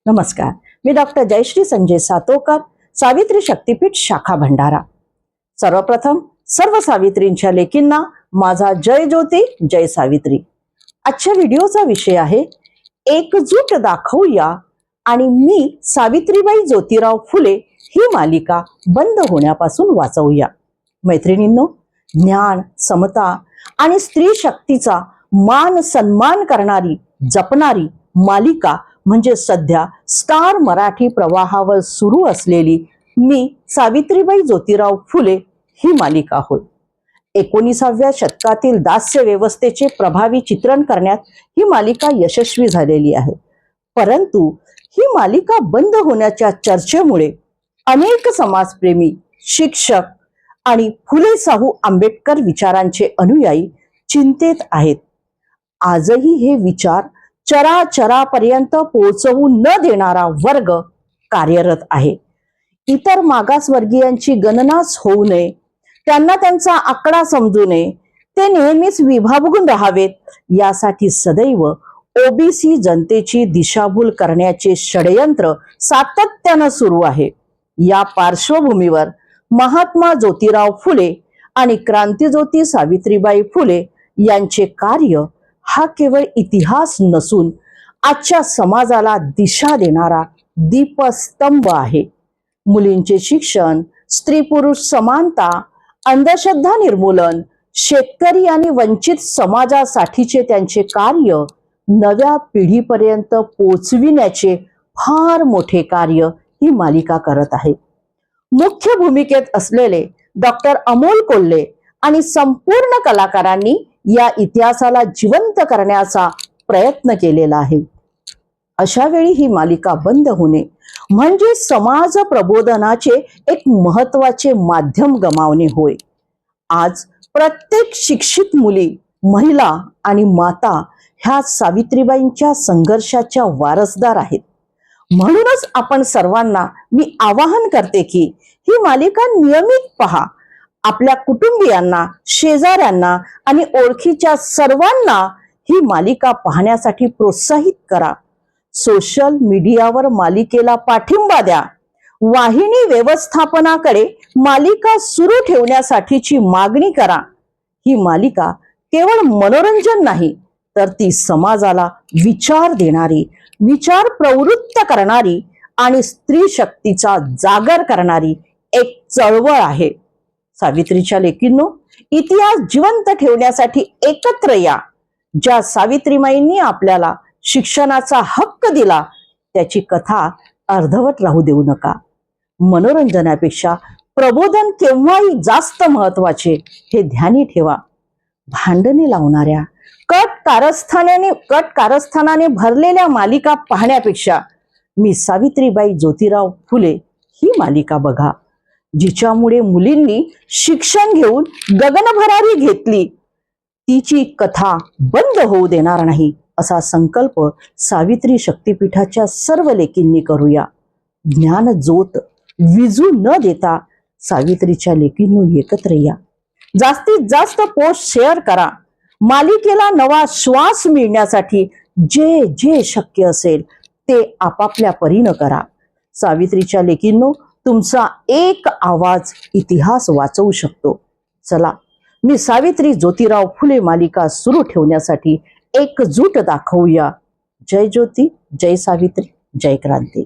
नमस्कार, मी डॉक्टर जयश्री संजय सातोकर, सावित्री शक्तीपीठ शाखा भंडारा। सर्वप्रथम सर्व सावित्रींच्या लेकींना माझा जय ज्योती जय सावित्री। आजच्या व्हिडिओचा विषय आहे एकजूट दाखवूया आणि मी सावित्रीबाई ज्योतिराव फुले ही मालिका बंद होण्यापासून वाचवूया। मैत्रिणींनो, ज्ञान, समता आणि स्त्री शक्तीचा मान सन्मान करणारी जपणारी मालिका म्हणजे सध्या स्टार मराठी प्रवाहावर सुरू असलेली मी सावित्रीबाई ज्योतिराव फुले ही मालिका होय। 19व्या शतकातील दास्य व्यवस्थेचे प्रभावी चित्रण करण्यात ही मालिका यशस्वी झालेली आहे। परंतु ही मालिका बंद होण्याच्या चर्चेमुळे अनेक समाजप्रेमी, शिक्षक आणि फुले शाहू आंबेडकर विचारांचे अनुयायी चिंतेत आहेत। आजही हे विचार चराचरापर्यंत पोहोचवू न देणारा वर्ग कार्यरत आहे। इतर मागासवर्गीयांची गणनाच होऊ नये, त्यांना त्यांचा आकडा समजू नये, ते नेहमीच विभागून राहावेत यासाठी सदैव ओबीसी जनतेची दिशाभूल करण्याचे षडयंत्र सातत्यानं सुरू आहे। या पार्श्वभूमीवर महात्मा ज्योतिराव फुले आणि क्रांतिज्योती सावित्रीबाई फुले यांचे कार्य हा केवळ इतिहास नसून आजच्या समाजाला दिशा देणारा दीपस्तंभ आहे। मुलींचे शिक्षण, स्त्री पुरुष समानता, अंधश्रद्धा निर्मूलन, शेतकरी आणि वंचित समाजासाठीचे त्यांचे कार्य नव्या पिढीपर्यंत पोहोचविण्याचे फार मोठे कार्य ही मालिका करत आहे। मुख्य भूमिकेत असलेले डॉक्टर अमोल कोल्हे आणि संपूर्ण कलाकारांनी या इतिहासाला जिवंत करण्याचा प्रयत्न केलेला आहे। अशा वेळी ही मालिका बंद होणे म्हणजे समाज प्रबोधनाचे एक महत्त्वाचे माध्यम गमावणे होय। आज प्रत्येक शिक्षित मुली, महिला आणि माता ह्या सावित्रीबाईंच्या संघर्षाच्या वारसदार आहेत। म्हणूनच आपण सर्वांना मी आवाहन करते की ही मालिका नियमित पहा। आपल्या कुटुंबियांना, शेजाऱ्यांना आणि ओळखीच्या सर्वांना ही मालिका पाहण्यासाठी प्रोत्साहित करा। सोशल मीडियावर मालिकेला पाठिंबा द्या। वाहिनी व्यवस्थापनाकडे मालिका सुरू ठेवण्यासाठीची मागणी करा। ही मालिका केवळ मनोरंजन नाही, तर ती समाजाला विचार देणारी, विचार प्रवृत्त करणारी आणि स्त्री शक्तीचा जागर करणारी एक चळवळ आहे। सावित्रीच्या लेकींनो, इतिहास जिवंत ठेवण्यासाठी एकत्र या। ज्या सावित्रीमाईंनी आपल्याला शिक्षणाचा हक्क दिला त्याची कथा अर्धवट राहू देऊ नका। मनोरंजनापेक्षा प्रबोधन केव्हाही जास्त महत्वाचे हे ध्यानी ठेवा। भांडणे लावणाऱ्या, कट कारस्थानाने भरलेल्या मालिका पाहण्यापेक्षा मी सावित्रीबाई ज्योतिराव फुले ही मालिका बघा, जिच्यामुळे मुलींनी शिक्षण घेऊन गगनभरारी घेतली। तिची कथा बंद होऊ देणार नाही असा संकल्प सावित्री शक्तीपीठाच्या सर्व लेकींनी करूया। ज्ञान ज्योत विजू न देता सावित्रीच्या लेकींनो एकत्र या। जास्तीत जास्त पोस्ट शेअर करा। मालिकेला नवा श्वास मिळण्यासाठी जे जे शक्य असेल ते आपापल्या परीनं करा। सावित्रीच्या लेकींनो, तुमचा एक आवाज इतिहास वाचवू शकतो। चला, मी सावित्री ज्योतिराव फुले मालिका सुरू ठेवण्यासाठी एकजूट दाखवूया। जय ज्योती, जय सावित्री, जय क्रांती।